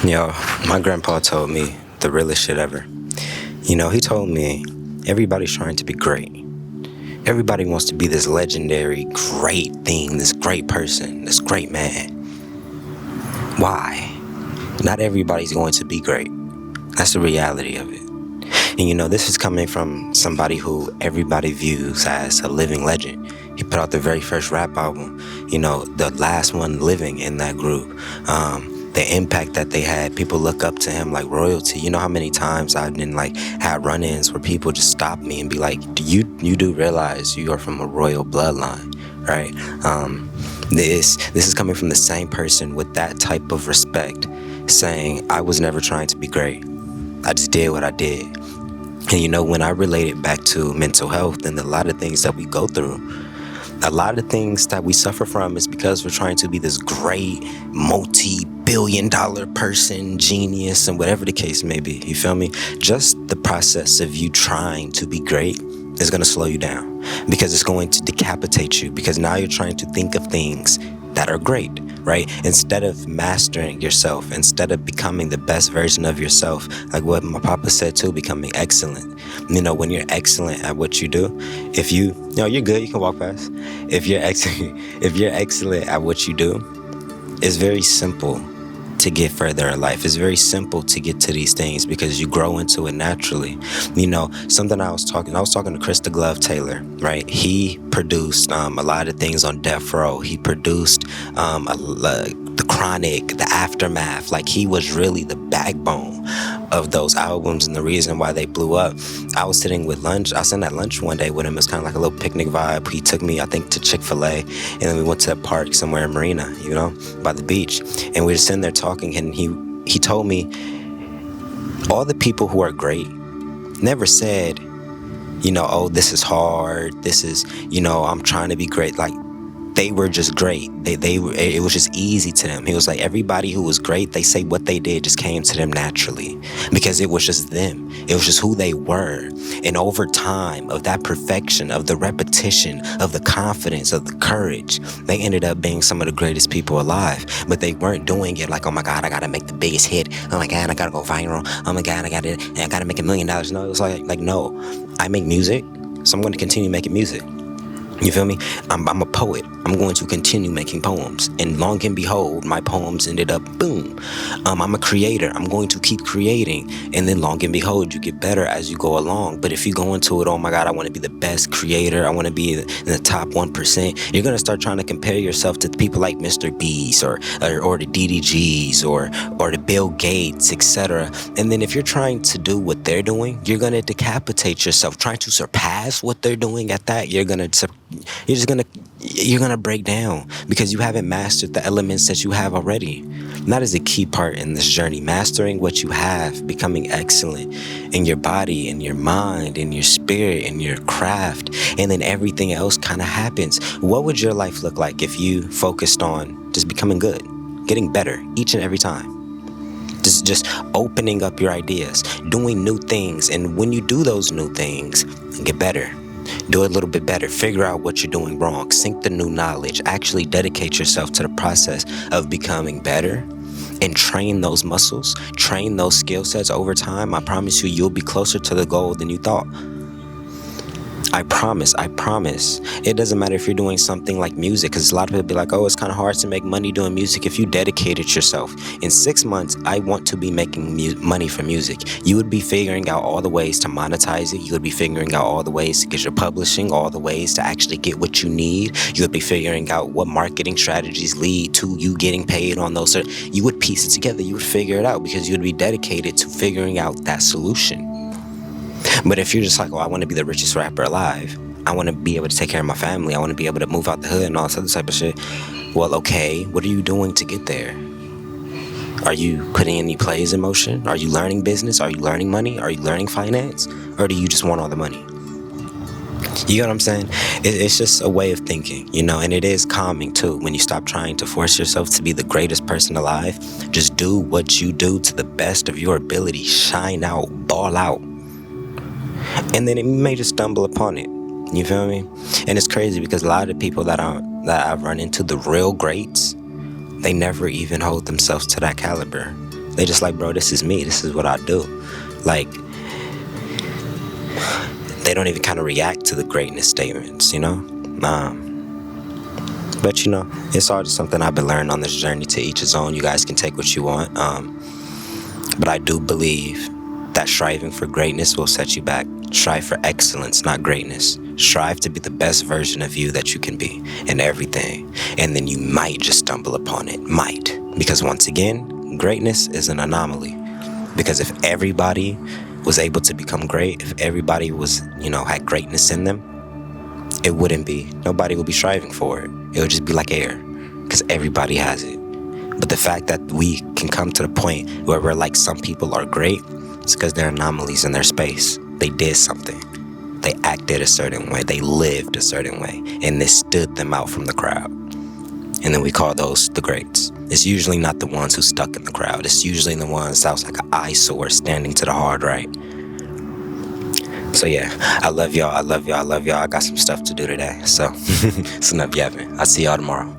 Yo, my grandpa told me the realest shit ever. He told me everybody's trying to be great. Everybody wants to be this legendary, great thing, this great person, this great man. Why? Not everybody's going to be great. That's the reality of it. And this is coming from somebody who everybody views as a living legend. He put out the very first rap album, the last one living in that group. The impact that they had, people look up to him like royalty. You know how many times I've been had run-ins where people just stop me and be like, you do realize you are from a royal bloodline, right? This is coming from the same person with that type of respect, saying, I was never trying to be great. I just did what I did. And when I relate it back to mental health and a lot of things that we go through, a lot of things that we suffer from is because we're trying to be this great multi-billion-dollar person, genius, and whatever the case may be. You feel me? Just the process of you trying to be great is going to slow you down, because it's going to decapitate you, because now you're trying to think of things that are great, right? Instead of mastering yourself, instead of becoming the best version of yourself, like what my papa said too, becoming excellent. When you're excellent at what you do, if you're good, you can walk past. If you're excellent at what you do, it's very simple to get further in life. It's very simple to get to these things because you grow into it naturally. Something I was talking to Chris the Glove Taylor, right? He produced a lot of things on Death Row. He produced the Chronic, the Aftermath. Like, he was really the backbone of those albums and the reason why they blew up. I was sitting at lunch one day with him. It was kind of like a little picnic vibe. He took me, I think, to Chick-fil-A, and then we went to a park somewhere in Marina, by the beach, and we were sitting there talking, and he told me all the people who are great never said, oh, this is hard, this is, I'm trying to be great. Like, they were just great. It was just easy to them. He was like, everybody who was great, they say what they did just came to them naturally, because it was just them. It was just who they were. And over time, of that perfection, of the repetition, of the confidence, of the courage, they ended up being some of the greatest people alive. But they weren't doing it like, oh my God, I gotta make the biggest hit. Oh my God, I gotta go viral. Oh my God, I gotta make $1 million. No, it was like, no, I make music, so I'm going to continue making music. You feel me? I'm a poet. I'm going to continue making poems. And long and behold, my poems ended up, boom. I'm a creator. I'm going to keep creating. And then long and behold, you get better as you go along. But if you go into it, oh my God, I want to be the best creator, I want to be in the top 1%, you're going to start trying to compare yourself to people like Mr. Beast or the DDGs or the Bill Gates, etc. And then if you're trying to do what they're doing, you're going to decapitate yourself. Trying to surpass what they're doing at that, you're gonna break down, because you haven't mastered the elements that you have already. And that is a key part in this journey, mastering what you have, becoming excellent in your body, in your mind, in your spirit, in your craft, and then everything else kind of happens. What would your life look like if you focused on just becoming good, getting better each and every time? Just opening up your ideas, doing new things, and when you do those new things, get better. Do it a little bit better. Figure out what you're doing wrong. Sink the new knowledge. Actually dedicate yourself to the process of becoming better, and train those muscles, train those skill sets over time. I promise you, you'll be closer to the goal than you thought. I promise. It doesn't matter if you're doing something like music, because a lot of people be like, oh, it's kind of hard to make money doing music. If you dedicated yourself, in 6 months, I want to be making money from music. You would be figuring out all the ways to monetize it. You would be figuring out all the ways to get your publishing, all the ways to actually get what you need. You would be figuring out what marketing strategies lead to you getting paid on those. You would piece it together. You would figure it out, because you would be dedicated to figuring out that solution. But if you're just like, oh, I want to be the richest rapper alive, I want to be able to take care of my family, I want to be able to move out the hood and all this other type of shit. Well, okay, what are you doing to get there? Are you putting any plays in motion? Are you learning business? Are you learning money? Are you learning finance? Or do you just want all the money? You know what I'm saying? It's just a way of thinking, and it is calming too when you stop trying to force yourself to be the greatest person alive. Just do what you do to the best of your ability. Shine out, ball out. And then it may just stumble upon it. You feel me? And it's crazy, because a lot of people that I've run into, the real greats, they never even hold themselves to that caliber. They just like, bro, this is me. This is what I do. Like, they don't even kind of react to the greatness statements, you know? But, you know, it's all just something I've been learning on this journey. To each his own. You guys can take what you want. But I do believe that striving for greatness will set you back. Strive for excellence, not greatness. Strive to be the best version of you that you can be in everything. And then you might just stumble upon it. Might. Because once again, greatness is an anomaly. Because if everybody was able to become great, if everybody was, you know, had greatness in them, it wouldn't be. Nobody would be striving for it. It would just be like air. Because everybody has it. But the fact that we can come to the point where we're like, some people are great, it's because they're anomalies in their space. They did something. They acted a certain way. They lived a certain way. And this stood them out from the crowd. And then we call those the greats. It's usually not the ones who stuck in the crowd. It's usually the ones that was like an eyesore standing to the hard right. So yeah, I love y'all. I love y'all. I love y'all. I got some stuff to do today. So it's enough yapping. I'll see y'all tomorrow.